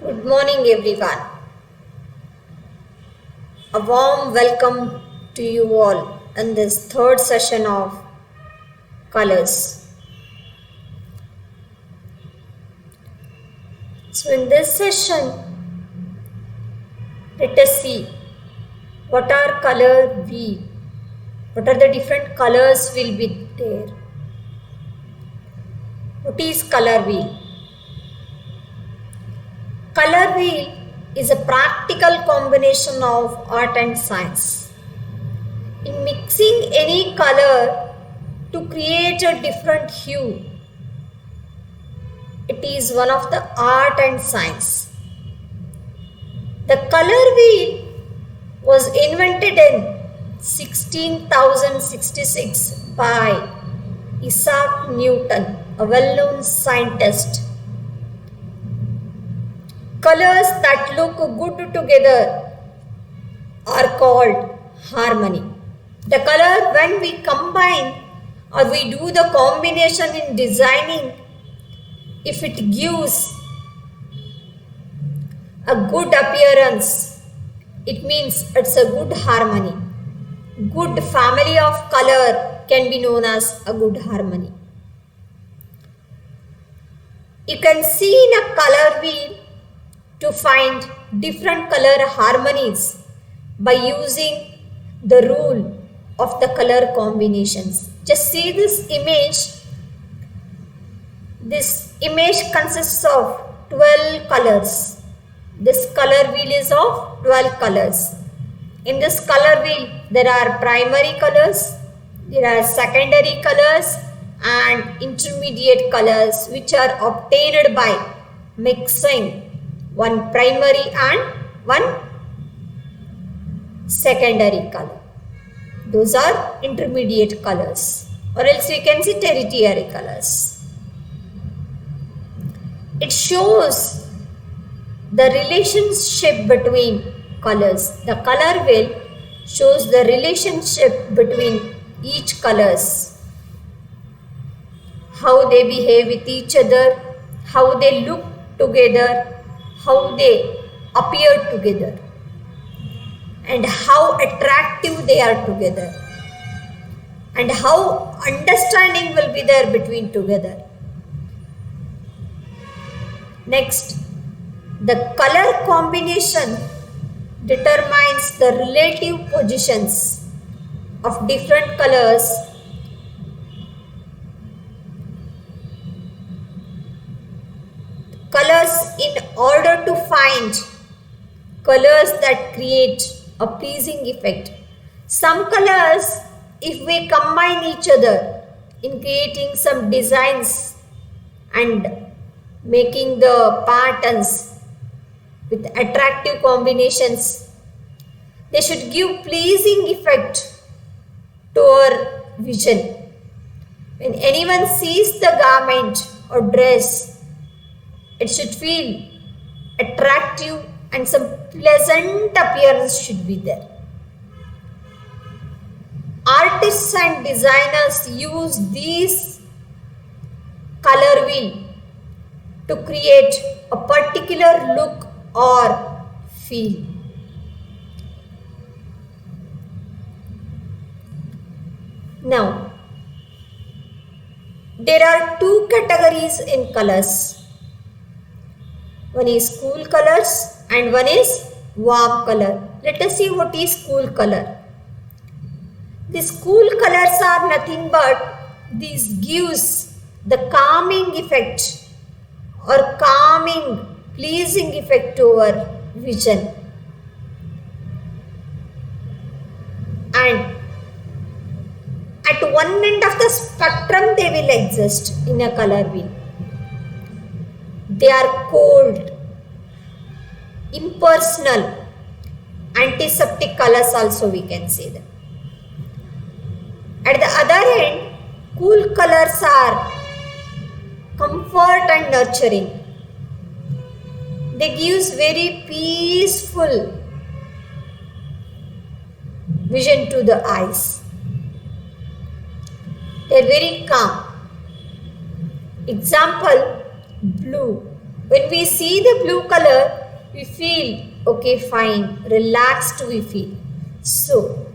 Good morning, everyone. A warm welcome to you all in this third session of colors. So, in this session, let us see what are color wheel, what are the different colors will be there. What is color wheel? Color wheel is a practical combination of art and science. In mixing any color to create a different hue, it is one of the art and science. The color wheel was invented in 1666 by Isaac Newton, a well-known scientist. Colors that look good together are called harmony. The color, when we combine or we do the combination in designing, if it gives a good appearance, it means it's a good harmony. Good family of color can be known as a good harmony. You can see in a color wheel to find different color harmonies by using the rule of the color combinations. Just see this image. This image consists of 12 colors. This color wheel is of 12 colors. In this color wheel, there are primary colors, there are secondary colors and intermediate colors which are obtained by mixing one primary and one secondary color. Those are intermediate colors, or else we can say tertiary colors. It shows the relationship between colors. The color wheel shows the relationship between each colors, how they behave with each other, how they look together, how they appear together, and how attractive they are together, and how understanding will be there between together. Next, the color combination determines the relative positions of different colors in order to find colors that create a pleasing effect. Some colors, if we combine each other in creating some designs and making the patterns with attractive combinations, they should give pleasing effect to our vision. When anyone sees the garment or dress, it should feel attractive and some pleasant appearance should be there. Artists and designers use these color wheel to create a particular look or feel. Now, there are two categories in colors. One is cool colors and one is warm color. Let us see what is cool color. These cool colors are nothing but this gives the calming effect or calming, pleasing effect to our vision. And at one end of the spectrum they will exist in a color wheel. They are cold, impersonal, antiseptic colors also we can say them. At the other end, cool colors are comfort and nurturing. They gives very peaceful vision to the eyes. They are very calm. Example, blue. When we see the blue color, we feel okay, fine, relaxed we feel. So,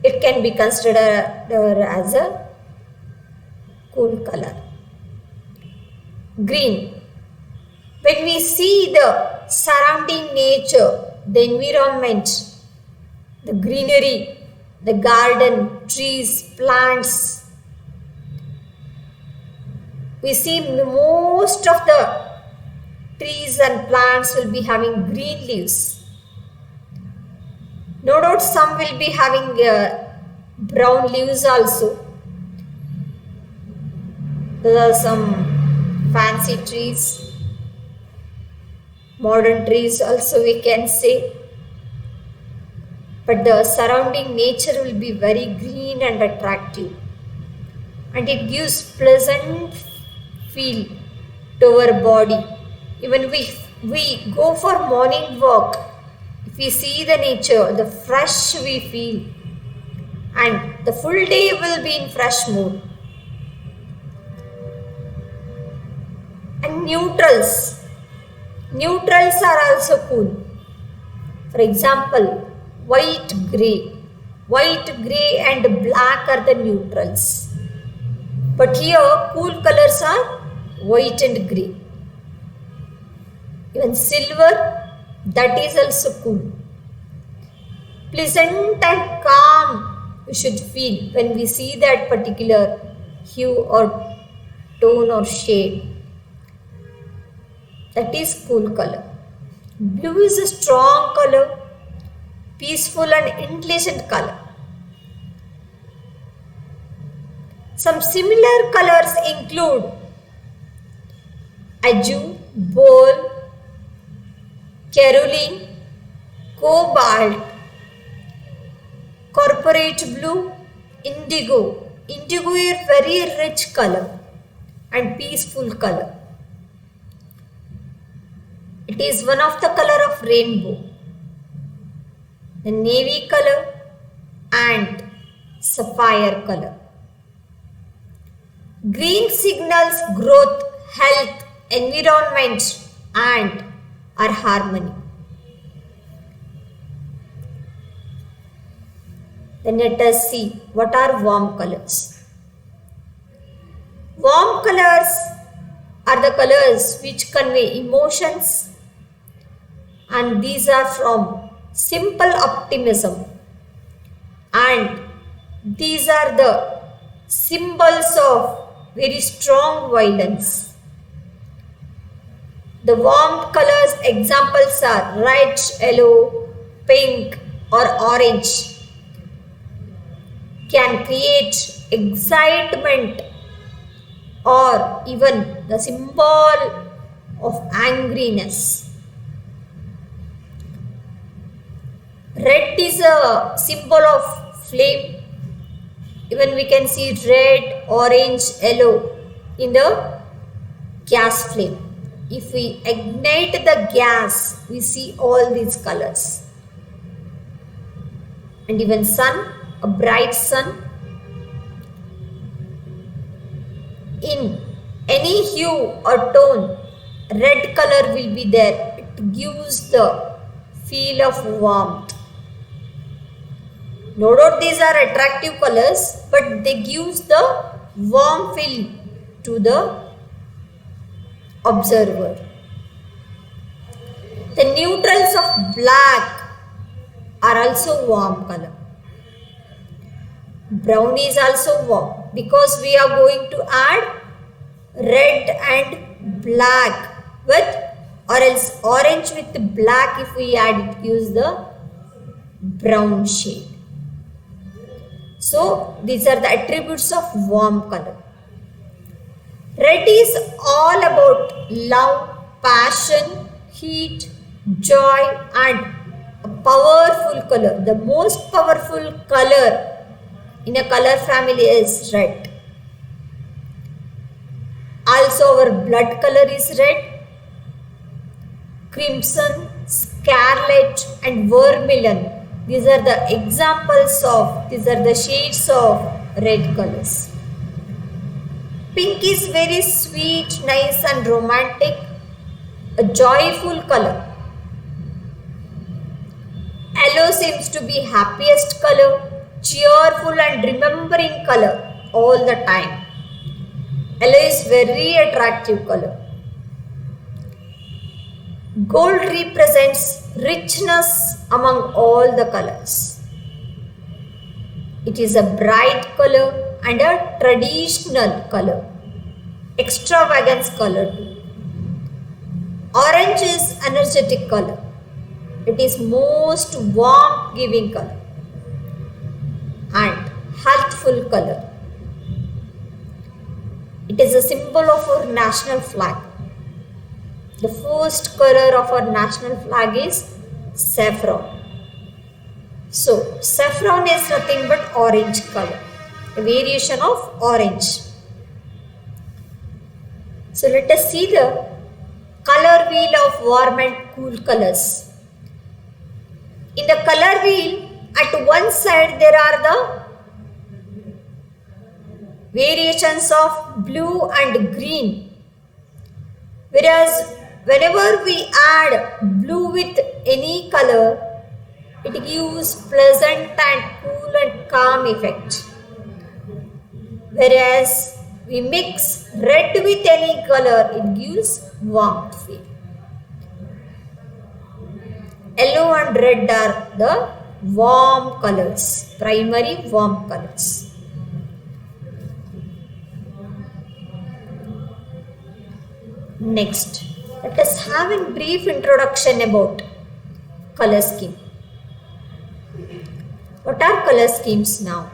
it can be considered as a cool color. Green. When we see the surrounding nature, the environment, the greenery, the garden, trees, plants, we see most of the trees and plants will be having green leaves. No doubt some will be having brown leaves also. There are some fancy trees, modern trees also we can say. But the surrounding nature will be very green and attractive. And it gives pleasant feel to our body. Even we go for morning walk, if we see the nature, the fresh we feel, and the full day will be in fresh mood. And neutrals are also cool. For example, white gray and black are the neutrals. But here cool colors are white and grey. Even silver, that is also cool. Pleasant and calm we should feel when we see that particular hue or tone or shade. That is cool color. Blue is a strong color, peaceful and intelligent color. Some similar colors include azure, bold, caroline, cobalt, corporate blue, indigo. Indigo is a very rich color and peaceful color. It is one of the color of rainbow. The navy color and sapphire color. Green signals growth, health, environment and our harmony. Then let us see what are warm colors. Warm colors are the colors which convey emotions, and these are from simple optimism, and these are the symbols of very strong violence. The warm colors examples are red, yellow, pink or orange. Can create excitement or even the symbol of angriness. Red is a symbol of flame. Even we can see red, orange, yellow in the gas flame. If we ignite the gas, we see all these colors. And even sun, a bright sun. In any hue or tone, red color will be there. It gives the feel of warmth. No doubt these are attractive colors, but they give the warm feel to the observer. The neutrals of black are also warm color. Brown is also warm because we are going to add red and black with, or else orange with black. If we add, it gives the brown shade. So these are the attributes of warm color. Red is all about love, passion, heat, joy and a powerful color. The most powerful color in a color family is red. Also our blood color is red. Crimson, scarlet and vermilion. These are the examples of, these are the shades of red colors. Pink is very sweet, nice and romantic, a joyful color. Yellow seems to be happiest color, cheerful and remembering color all the time. Yellow is very attractive color. Gold represents richness among all the colors. It is a bright color and a traditional color, extravagance color too. Orange is energetic color. It is most warmth giving color and healthful color. It is a symbol of our national flag. The first color of our national flag is saffron. So, saffron is nothing but orange color, a variation of orange. So, let us see the color wheel of warm and cool colors. In the color wheel, at one side there are the variations of blue and green. Whereas whenever we add blue with any color, it gives pleasant and cool and calm effect. Whereas we mix red with any color, it gives warmth feel. Yellow and red are the warm colors, primary warm colors. Next, let us have a brief introduction about color scheme. What are color schemes now?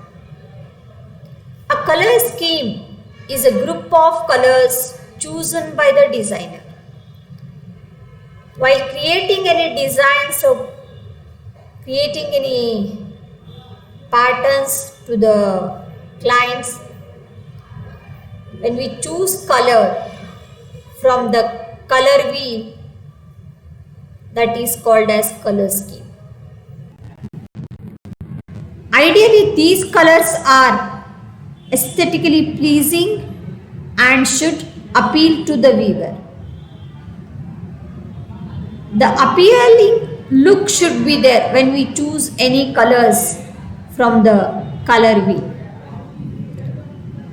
A color scheme is a group of colors chosen by the designer. While creating any designs or creating any patterns to the clients, when we choose color from the color wheel, that is called as color scheme. Ideally, these colors are aesthetically pleasing and should appeal to the viewer. The appealing look should be there when we choose any colors from the color wheel.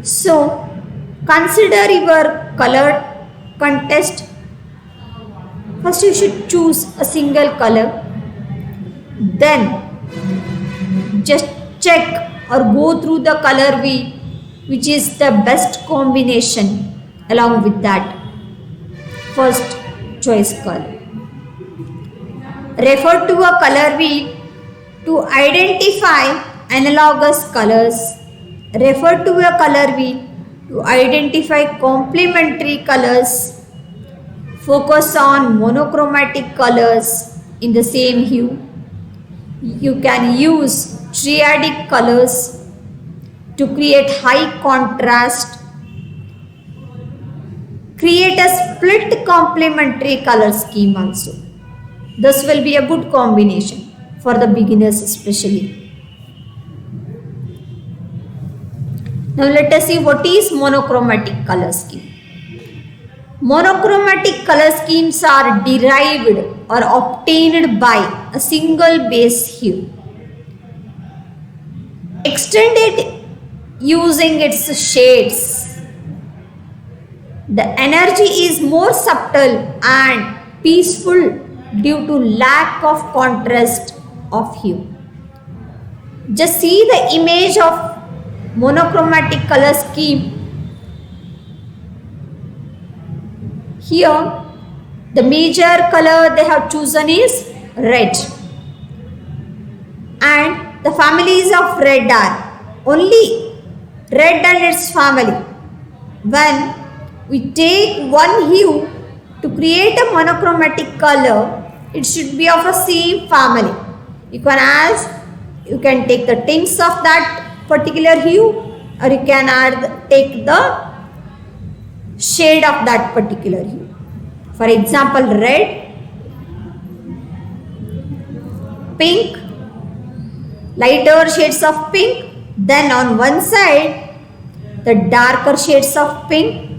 So, consider your color contest. First, you should choose a single color. Then, just check or go through the color wheel which is the best combination along with that first choice color. Refer to a color wheel to identify analogous colors. Refer to a color wheel to identify complementary colors. Focus on monochromatic colors in the same hue. You can use triadic colors to create high contrast. Create a split complementary color scheme also. This will be a good combination for the beginners especially. Now let us see what is monochromatic color scheme. Monochromatic color schemes are derived or obtained by a single base hue, extended using its shades. The energy is more subtle and peaceful due to lack of contrast of hue. Just see the image of monochromatic color scheme. Here, the major color they have chosen is red, and the families of red are only red and its family. When we take one hue to create a monochromatic color, it should be of a same family. You can take the tints of that particular hue, or you can take the shade of that particular hue. For example, red, pink, lighter shades of pink. Then on one side the darker shades of pink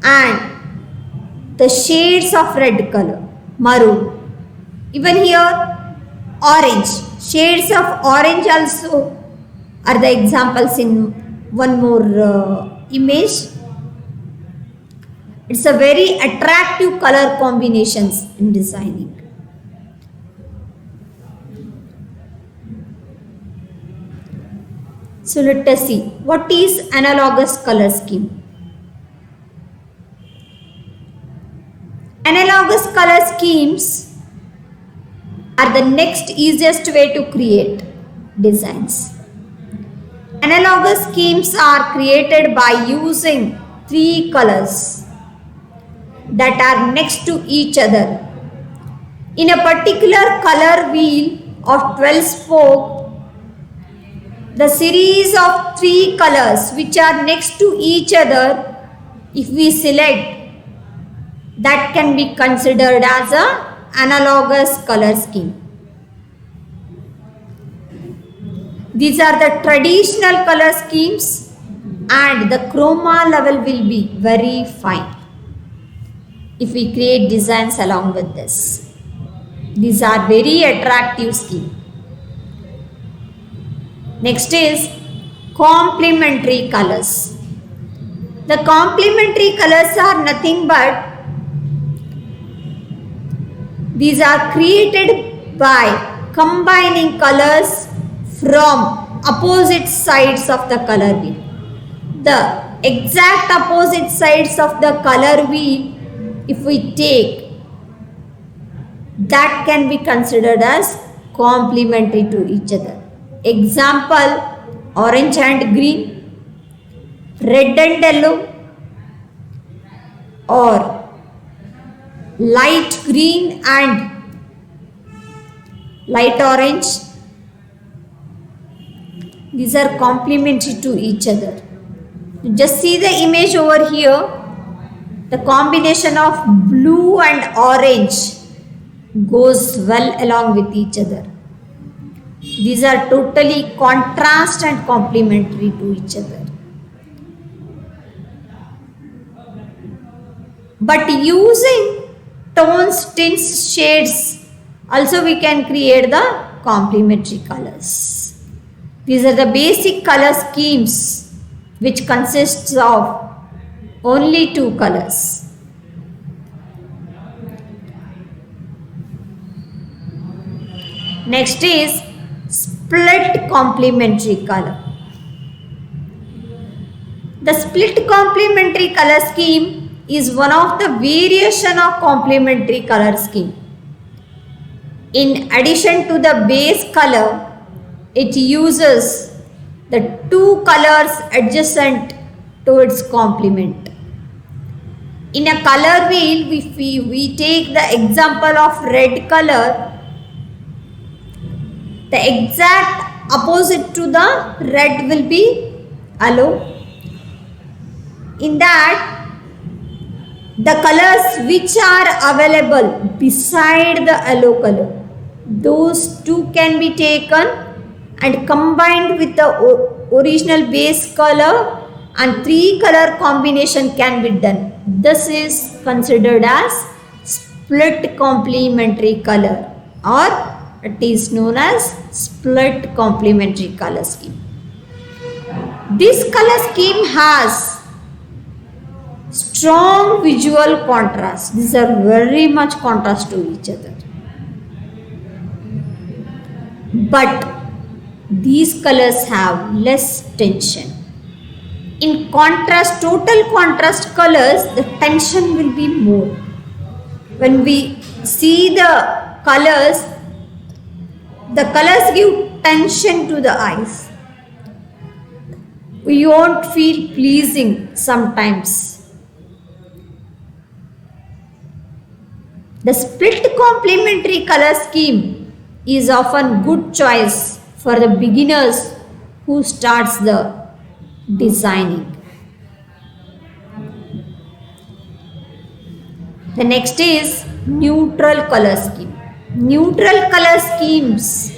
and the shades of red color, maroon. Even here orange, shades of orange also are the examples in one more image. It's a very attractive color combinations in designing. So let us see what is analogous color scheme. Analogous color schemes are the next easiest way to create designs. Analogous schemes are created by using three colors that are next to each other. In a particular color wheel of 12 spoke, the series of three colors which are next to each other, if we select, that can be considered as an analogous color scheme. These are the traditional color schemes and the chroma level will be very fine if we create designs along with this. These are very attractive schemes. Next is complementary colors. The complementary colors are nothing but these are created by combining colors from opposite sides of the color wheel. The exact opposite sides of the color wheel, if we take, that can be considered as complementary to each other. Example, orange and green, red and yellow, or light green and light orange. These are complementary to each other. Just see the image over here. The combination of blue and orange goes well along with each other. These are totally contrast and complementary to each other. But using tones, tints, shades, also we can create the complementary colors. These are the basic color schemes which consists of only two colors. Next is split complementary color. The split complementary color scheme is one of the variation of complementary color scheme. In addition to the base color, it uses the two colors adjacent to its complement. In a color wheel, if we take the example of red color, the exact opposite to the red will be yellow. In that, the colors which are available beside the yellow color, those two can be taken and combined with the original base color and three color combination can be done. This is considered as split complementary color, or it is known as split complementary color scheme. This color scheme has strong visual contrast. These are very much contrast to each other. But these colors have less tension. In contrast, total contrast colors, the tension will be more. When we see the colors give tension to the eyes. We won't feel pleasing sometimes. The split complementary color scheme is often good choice for the beginners who starts the designing. The next is neutral color scheme. Neutral color schemes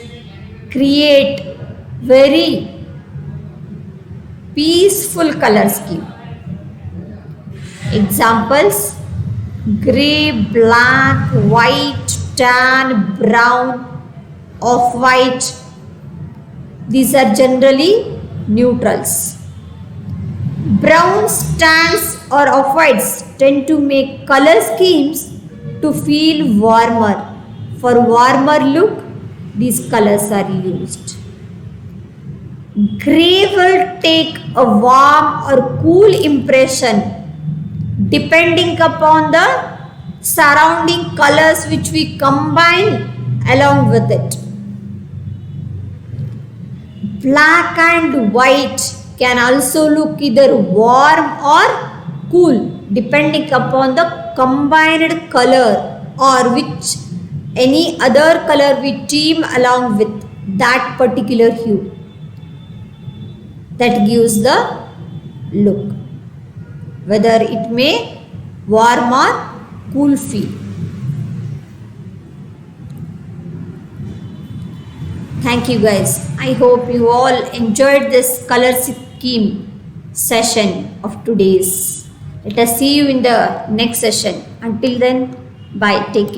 create very peaceful color scheme. Examples: grey, black, white, tan, brown, off-white. These are generally neutrals. Browns, tans or off-whites tend to make color schemes to feel warmer. For warmer look, these colors are used. Grey will take a warm or cool impression depending upon the surrounding colors which we combine along with it. Black and white can also look either warm or cool depending upon the combined color or which any other color we team along with that particular hue. That gives the look, whether it may warm or cool feel. Thank you guys. I hope you all enjoyed this color scheme session of today's. Let us see you in the next session. Until then, bye. Take care.